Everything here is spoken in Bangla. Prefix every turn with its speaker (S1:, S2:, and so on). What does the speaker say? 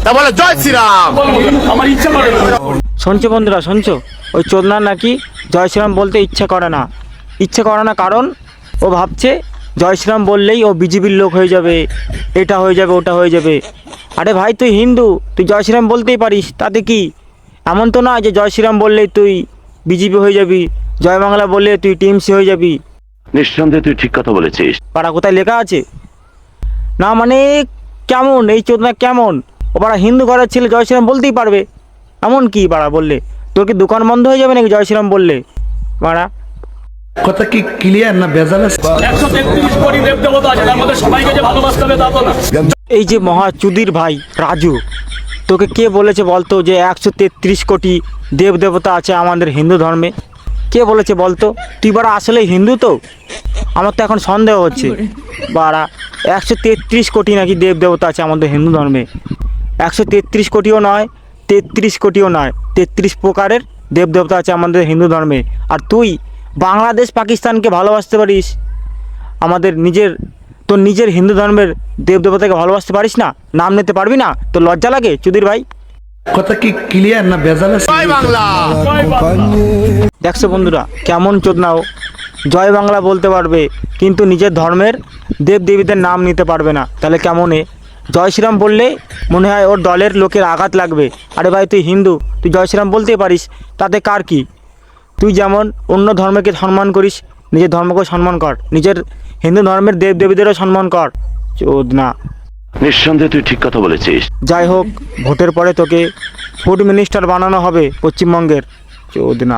S1: তা বলে জয় শ্রীরাম।
S2: আমার ইচ্ছা করে না।
S3: শুনছো বন্ধুরা, শুনছো? ওই চোদনার নাকি জয় শ্রীরাম বলতে ইচ্ছে করে না। ইচ্ছে করে না কারণ ও ভাবছে জয় শ্রীরাম বললেই ও বিজেপির লোক হয়ে যাবে, এটা হয়ে যাবে, ওটা হয়ে যাবে। আরে ভাই, তুই হিন্দু, তুই জয় শ্রীরাম বলতেই পারিস, তাতে কি? এমন তো না যে জয় শ্রীরাম বললেই তুই বিজেপি হয়ে যাবি, জয় বাংলা বললে তুই টিএমসি হয়ে যাবি।
S4: নিঃসন্দেহে তুই ঠিক কথা বলেছিস।
S3: পাড়া কোথায় লেখা আছে? না মানে কেমন এই চোদনা, কেমন? ও পাড়া হিন্দু ঘরের ছেলে জয় শ্রীরাম বলতেই পারবে, এমন কি পাড়া বললে? তোর কি দোকান বন্ধ হয়ে যাবে নাকি জয় শ্রীরাম বললে? পাড়া
S5: কথা কি ক্লিয়ার না ভেজাল আছে?
S2: 133 কোটি দেব দেবতা আছে, তার মধ্যে সবাইকে যে ভালোবাসতে হবে তা তো না।
S3: এই যে মহাচুদির ভাই রাজু, তোকে কে বলেছে বলতো যে 133 কোটি দেব দেবতা আছে আমাদের হিন্দু ধর্মে? কে বলেছে বলতো? তুই বাড়া আসলে হিন্দু তো? আমার তো এখন সন্দেহ হচ্ছে বাড়া। 133 কোটি নাকি দেব দেবতা আছে আমাদের হিন্দু ধর্মে। 133 কোটিও নয়, 33 কোটিও নয়, 33 প্রকারের দেব দেবতা আছে আমাদের হিন্দু ধর্মে। আর তুই বাংলাদেশ পাকিস্তানকে ভালোবাসতে পারিস, আমাদের তোর নিজের হিন্দু ধর্মের দেব দেবতাকে ভালোবাসতে পারিস না? নাম নিতে পারবি না? তোর লজ্জা লাগে চুদির ভাই?
S5: কথা কি ক্লিয়ার না ভেজাল আছে?
S1: জয় বাংলা।
S3: দেখছো বন্ধুরা কেমন চোদনাও? জয় বাংলা বলতে পারবে কিন্তু নিজের ধর্মের দেব দেবীদের নাম নিতে পারবে না, তাহলে কেমনে? জয় শ্রীরাম বললে মনে হয় ওর দলের লোকের আঘাত লাগবে। আরে ভাই, তুই হিন্দু, তুই জয় শ্রীরাম বলতেই পারিস, তাতে কার কি? তুই যেমন অন্য ধর্মকে সম্মান করিস, নিজের ধর্মকেও সম্মান কর, নিজের হিন্দু ধর্মের দেব দেবীদেরও সম্মান কর। চোদনা।
S4: নিঃসন্দেহে তুই ঠিক কথা বলেছিস।
S3: যাই হোক, ভোটের পরে তোকে ফুড মিনিস্টার বানানো হবে পশ্চিমবঙ্গের। চোদনা।